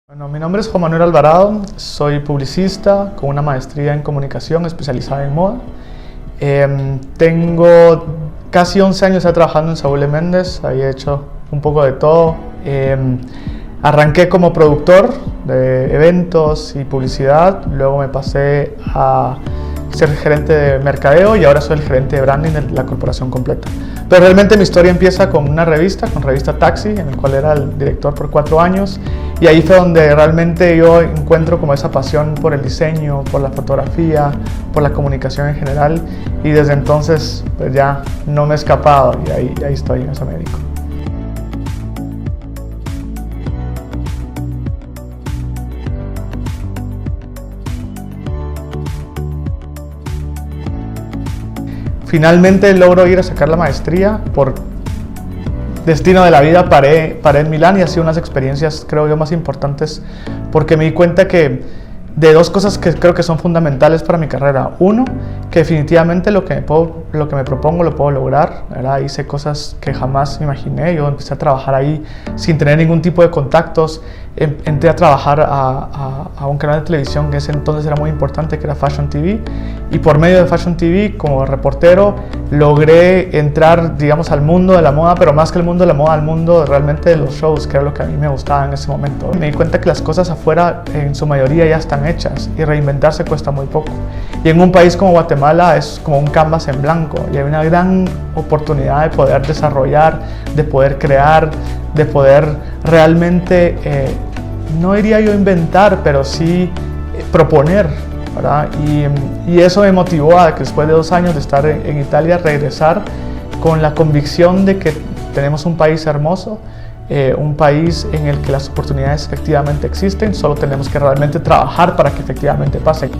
Bueno, mi nombre es Juan Manuel Alvarado, soy publicista con una maestría en comunicación especializada en moda. Tengo casi 11 años ya trabajando en Saúl Méndez, ahí he hecho un poco de todo. Arranqué como productor de eventos y publicidad, luego me pasé a ser gerente de mercadeo y ahora soy el gerente de branding de la corporación completa. Pero realmente mi historia empieza con una revista, con Revista Taxi, en el cual era el director por 4 años, y ahí fue donde realmente yo encuentro como esa pasión por el diseño, por la fotografía, por la comunicación en general, y desde entonces pues ya no me he escapado y ahí estoy, en eso me dedico. Finalmente logro ir a sacar la maestría. Por destino de la vida paré en Milán y ha sido unas experiencias, creo yo, más importantes porque me di cuenta de dos cosas que creo que son fundamentales para mi carrera. Uno, que definitivamente lo que me propongo lo puedo lograr, ¿verdad? Hice cosas que jamás me imaginé. Yo empecé a trabajar ahí sin tener ningún tipo de contactos. Entré a trabajar a un canal de televisión que ese entonces era muy importante, que era Fashion TV, y por medio de Fashion TV, como reportero, logré entrar, digamos, al mundo de la moda, pero más que el mundo de la moda, al mundo realmente de los shows, que era lo que a mí me gustaba en ese momento. Me di cuenta que las cosas afuera, en su mayoría, ya están hechas, y reinventarse cuesta muy poco. Y en un país como Guatemala es como un canvas en blanco, y hay una gran oportunidad de poder desarrollar, de poder crear, de poder realmente, no diría yo inventar, pero sí proponer, ¿verdad? Y eso me motivó a que después de 2 años de estar en Italia, regresar con la convicción de que tenemos un país hermoso, un país en el que las oportunidades efectivamente existen, solo tenemos que realmente trabajar para que efectivamente pasen.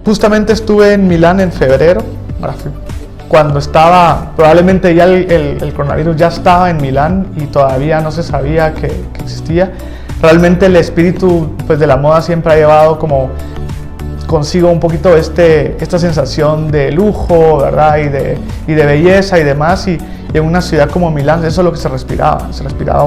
Justamente estuve en Milán en febrero, cuando estaba, probablemente ya el coronavirus ya estaba en Milán y todavía no se sabía que existía. Realmente el espíritu pues, de la moda siempre ha llevado como consigo un poquito esta sensación de lujo, ¿verdad? y de belleza y demás, y en una ciudad como Milán eso es lo que se respiraba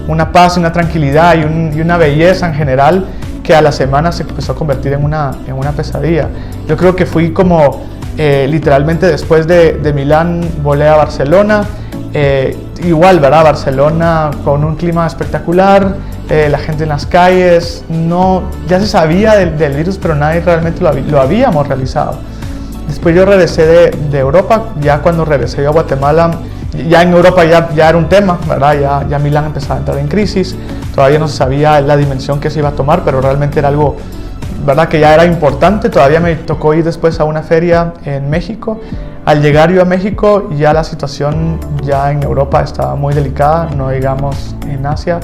una paz, una tranquilidad y una belleza en general, que a la semana se empezó a convertir en una pesadilla. Yo creo que fui como, literalmente después de Milán volé a Barcelona, igual, ¿verdad? Barcelona con un clima espectacular, la gente en las calles, ya se sabía del virus, pero nadie realmente lo habíamos realizado. Después yo regresé de Europa, ya cuando regresé yo a Guatemala, ya en Europa ya era un tema, ¿verdad? Ya Milán empezaba a entrar en crisis, todavía no se sabía la dimensión que se iba a tomar, pero realmente era algo, ¿verdad? Que ya era importante. Todavía me tocó ir después a una feria en México. Al llegar yo a México, ya la situación ya en Europa estaba muy delicada, no digamos en Asia,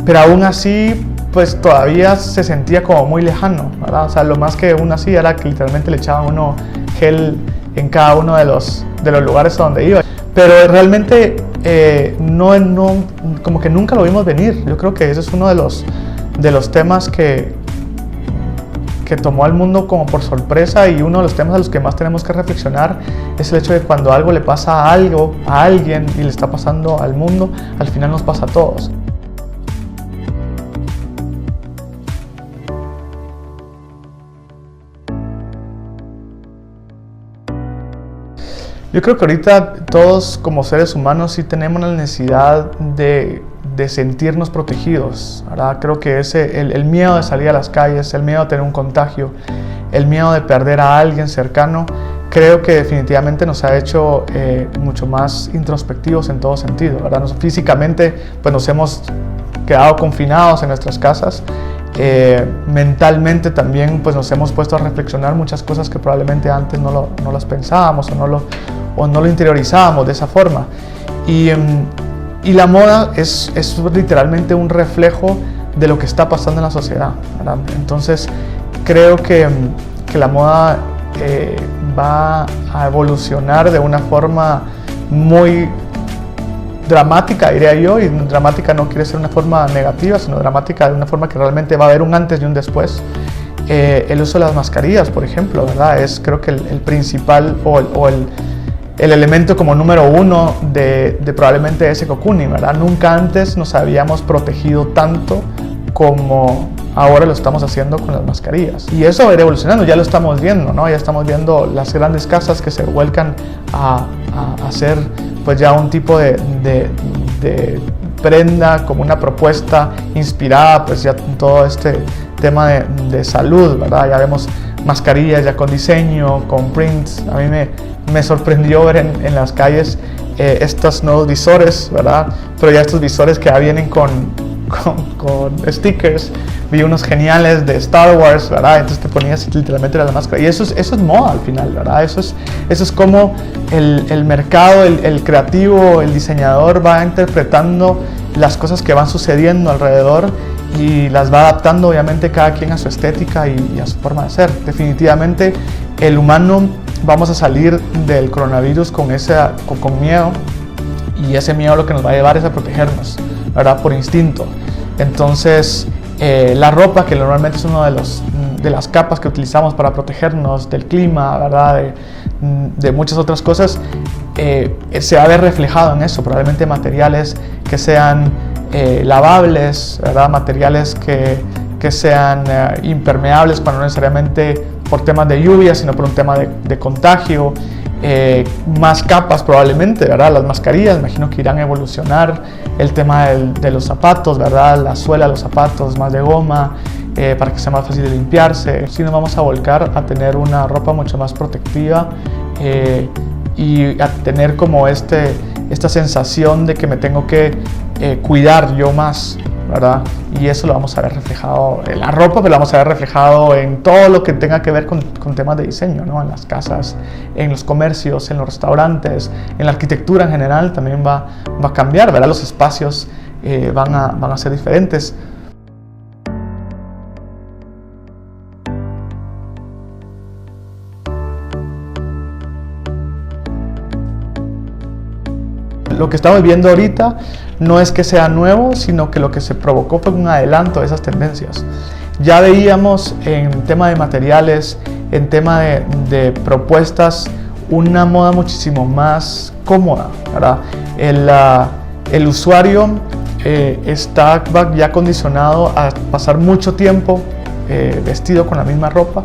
pero aún así pues todavía se sentía como muy lejano, ¿verdad? O sea, lo más que uno hacía era que literalmente le echaban uno gel en cada uno de los lugares a donde iba. Pero realmente como que nunca lo vimos venir. Yo creo que ese es uno de los temas que tomó al mundo como por sorpresa, y uno de los temas a los que más tenemos que reflexionar es el hecho de cuando algo le pasa a alguien y le está pasando al mundo, al final nos pasa a todos. Yo creo que ahorita todos como seres humanos sí tenemos la necesidad de sentirnos protegidos, ¿verdad? Creo que el miedo de salir a las calles, el miedo de tener un contagio, el miedo de perder a alguien cercano, creo que definitivamente nos ha hecho mucho más introspectivos en todo sentido, ¿verdad? Físicamente pues nos hemos quedado confinados en nuestras casas. Mentalmente también pues nos hemos puesto a reflexionar muchas cosas que probablemente antes no las pensábamos o no lo interiorizábamos de esa forma, y la moda es literalmente un reflejo de lo que está pasando en la sociedad, ¿verdad? Entonces creo que la moda va a evolucionar de una forma muy dramática, diría yo, y dramática no quiere ser una forma negativa, sino dramática de una forma que realmente va a haber un antes y un después. el uso de las mascarillas, por ejemplo, ¿verdad? Es creo que el principal el elemento como número uno de probablemente ese Kokuni, ¿verdad? Nunca antes nos habíamos protegido tanto como ahora lo estamos haciendo con las mascarillas. Y eso va a ir evolucionando, ya lo estamos viendo, ¿no? Ya estamos viendo las grandes casas que se vuelcan a hacer pues ya un tipo de prenda, como una propuesta inspirada pues ya en todo este tema de salud, ¿verdad? Ya vemos mascarillas ya con diseño, con prints. A mí me sorprendió ver en las calles estos nuevos visores, ¿verdad? Pero ya estos visores que ya vienen con stickers. Vi unos geniales de Star Wars, ¿verdad? Entonces te ponías literalmente la máscara. Y eso es moda al final, ¿verdad? Eso es como el mercado, el creativo, el diseñador va interpretando las cosas que van sucediendo alrededor y las va adaptando obviamente cada quien a su estética y a su forma de ser. Definitivamente el humano vamos a salir del coronavirus con miedo, y ese miedo lo que nos va a llevar es a protegernos, ¿verdad? Por instinto. Entonces la ropa, que normalmente es una de las capas que utilizamos para protegernos del clima, ¿verdad? De muchas otras cosas, se va a ver reflejado en eso, probablemente materiales que sean lavables, ¿verdad? Materiales que sean impermeables, no necesariamente por temas de lluvia, sino por un tema de contagio. Más capas probablemente, ¿verdad? Las mascarillas, imagino que irán a evolucionar. El tema de los zapatos, ¿verdad? La suela de los zapatos, más de goma, para que sea más fácil de limpiarse. Sí, nos vamos a volcar a tener una ropa mucho más protectiva y a tener como esta sensación de que me tengo que cuidar yo más, ¿verdad? Y eso lo vamos a ver reflejado en la ropa, pero lo vamos a ver reflejado en todo lo que tenga que ver con temas de diseño, ¿no? En las casas, en los comercios, en los restaurantes, en la arquitectura en general también va a cambiar, ¿verdad? Los espacios van a ser diferentes. Lo que estamos viendo ahorita no es que sea nuevo, sino que lo que se provocó fue un adelanto de esas tendencias. Ya veíamos en tema de materiales, en tema de propuestas, una moda muchísimo más cómoda, ¿verdad? El usuario está ya condicionado a pasar mucho tiempo vestido con la misma ropa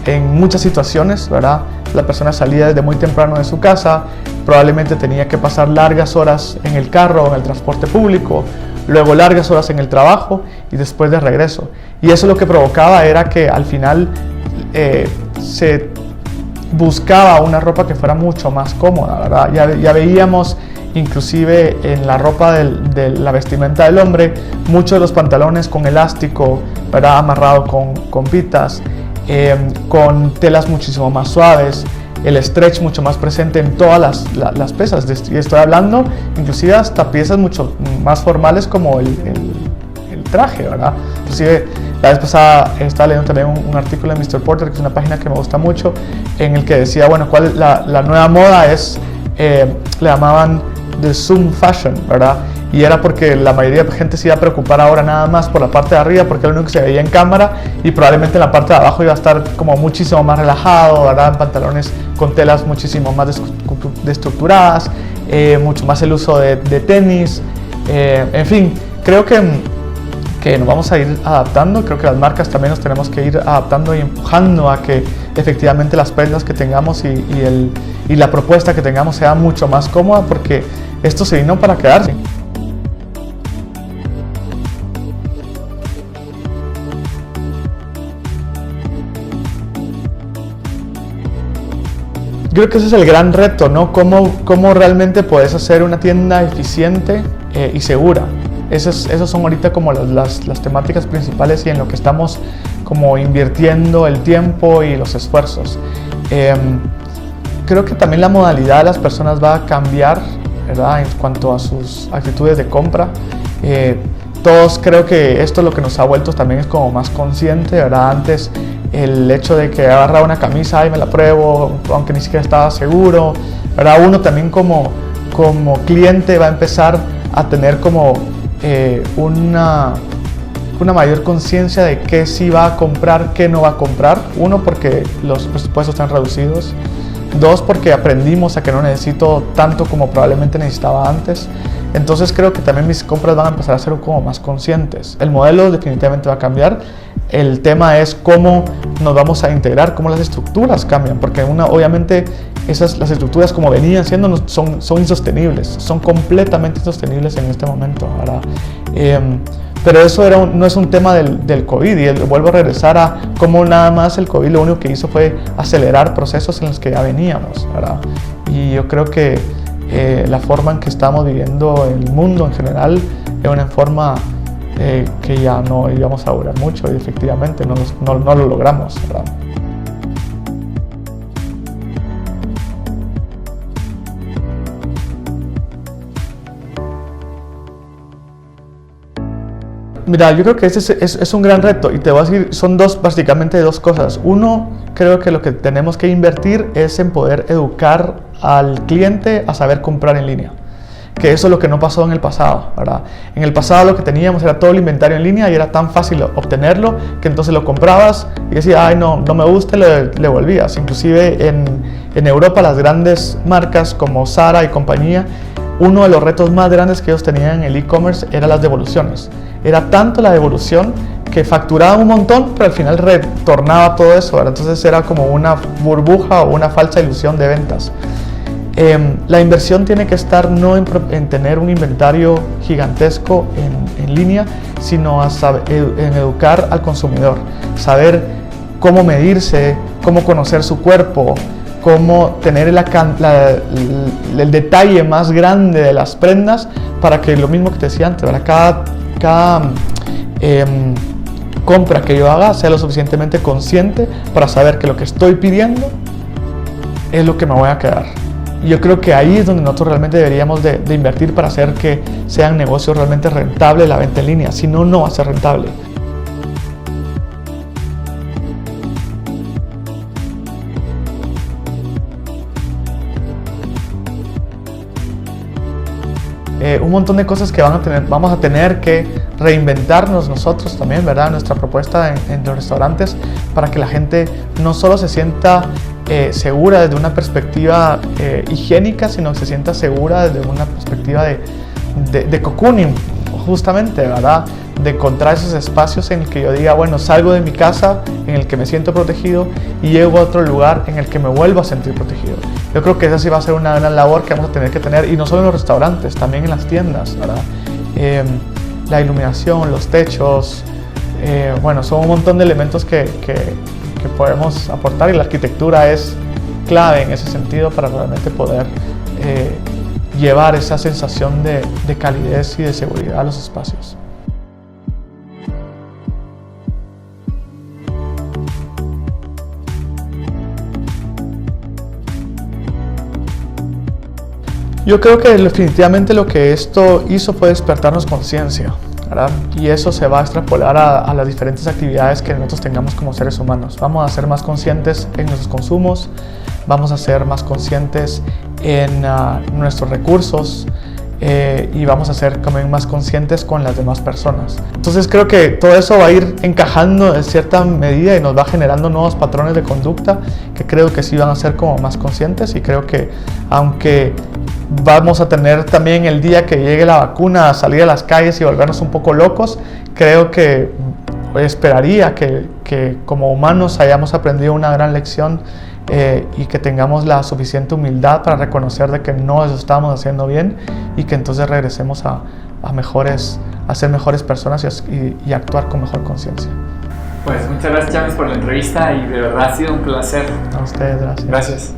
en muchas situaciones, ¿verdad? La persona salía desde muy temprano de su casa, probablemente tenía que pasar largas horas en el carro o en el transporte público, luego largas horas en el trabajo y después de regreso. Y eso lo que provocaba era que al final se buscaba una ropa que fuera mucho más cómoda, ¿verdad? Ya veíamos inclusive en la ropa de la vestimenta del hombre, muchos de los pantalones con elástico, ¿verdad? Amarrado con pitas, con telas muchísimo más suaves, el stretch mucho más presente en todas las piezas. Y estoy hablando inclusive hasta piezas mucho más formales como el traje, ¿verdad? Inclusive la vez pasada estaba leyendo también un artículo de Mr. Porter, que es una página que me gusta mucho, en el que decía, bueno, cuál la nueva moda es, le llamaban the Zoom fashion, ¿verdad? Y era porque la mayoría de gente se iba a preocupar ahora nada más por la parte de arriba, porque era lo único que se veía en cámara, y probablemente en la parte de abajo iba a estar como muchísimo más relajado, ¿verdad? Pantalones con telas muchísimo más destructuradas, mucho más el uso de tenis, en fin, creo que nos vamos a ir adaptando. Creo que las marcas también nos tenemos que ir adaptando y empujando a que efectivamente las prendas que tengamos y la propuesta que tengamos sea mucho más cómoda, porque esto se vino para quedarse. Creo que ese es el gran reto, ¿no? ¿Cómo realmente puedes hacer una tienda eficiente y segura? Esas son ahorita como las temáticas principales y en lo que estamos como invirtiendo el tiempo y los esfuerzos. Creo que también la modalidad de las personas va a cambiar, ¿verdad? En cuanto a sus actitudes de compra. Todos creo que esto lo que nos ha vuelto también es como más consciente, ¿verdad? Antes el hecho de que agarra una camisa y me la pruebo, aunque ni siquiera estaba seguro, ¿verdad? Uno también como cliente va a empezar a tener como una mayor conciencia de qué sí va a comprar, qué no va a comprar. Uno, porque los presupuestos están reducidos. Dos, porque aprendimos a que no necesito tanto como probablemente necesitaba antes. Entonces creo que también mis compras van a empezar a ser como más conscientes. El modelo definitivamente va a cambiar. El tema es cómo nos vamos a integrar, cómo las estructuras cambian, porque obviamente las estructuras como venían siendo son insostenibles, son completamente insostenibles en este momento, ¿verdad? Pero eso no es un tema del COVID, y vuelvo a regresar a cómo nada más el COVID lo único que hizo fue acelerar procesos en los que ya veníamos, ¿verdad? Y yo creo que la forma en que estamos viviendo el mundo en general es una forma que ya no íbamos a durar mucho, y efectivamente no lo logramos, ¿verdad? Mira, yo creo que ese es un gran reto, y te voy a decir, son básicamente dos cosas. Uno, creo que lo que tenemos que invertir es en poder educar al cliente a saber comprar en línea, que eso es lo que no pasó en el pasado, ¿verdad? En el pasado lo que teníamos era todo el inventario en línea y era tan fácil obtenerlo que entonces lo comprabas y decías, ay, no me gusta, y le volvías. Inclusive en Europa las grandes marcas como Zara y compañía, uno de los retos más grandes que ellos tenían en el e-commerce era las devoluciones. Era tanto la devolución que facturaban un montón, pero al final retornaba todo eso, ¿verdad? Entonces era como una burbuja o una falsa ilusión de ventas. La inversión tiene que estar no en tener un inventario gigantesco en línea, sino en educar al consumidor, saber cómo medirse, cómo conocer su cuerpo, cómo tener el detalle más grande de las prendas, para que lo mismo que te decía antes, ¿verdad? Cada compra que yo haga sea lo suficientemente consciente para saber que lo que estoy pidiendo es lo que me voy a quedar. Y yo creo que ahí es donde nosotros realmente deberíamos de invertir para hacer que sean negocios realmente rentables la venta en línea. Si no, no va a ser rentable. Un montón de cosas que vamos a tener que reinventarnos nosotros también, ¿verdad? Nuestra propuesta en los restaurantes, para que la gente no solo se sienta segura desde una perspectiva higiénica, sino que se sienta segura desde una perspectiva de cocooning, justamente, ¿verdad? De encontrar esos espacios en el que yo diga, bueno, salgo de mi casa, en el que me siento protegido, y llego a otro lugar en el que me vuelvo a sentir protegido. Yo creo que esa sí va a ser una gran labor que vamos a tener que tener, y no solo en los restaurantes, también en las tiendas, ¿verdad? La iluminación, los techos, bueno, son un montón de elementos que podemos aportar, y la arquitectura es clave en ese sentido para realmente poder llevar esa sensación de calidez y de seguridad a los espacios. Yo creo que definitivamente lo que esto hizo fue despertarnos conciencia, ¿verdad? Y eso se va a extrapolar a las diferentes actividades que nosotros tengamos como seres humanos. Vamos a ser más conscientes en nuestros consumos, vamos a ser más conscientes en nuestros recursos, y vamos a ser también más conscientes con las demás personas. Entonces creo que todo eso va a ir encajando en cierta medida y nos va generando nuevos patrones de conducta que creo que sí van a ser como más conscientes, y creo que aunque vamos a tener también el día que llegue la vacuna a salir a las calles y volvernos un poco locos, creo que esperaría que como humanos hayamos aprendido una gran lección, y que tengamos la suficiente humildad para reconocer de que no lo estábamos haciendo bien, y que entonces regresemos a ser mejores personas y actuar con mejor conciencia. Pues muchas gracias, Chávez, por la entrevista, y de verdad ha sido un placer. A ustedes, gracias. Gracias.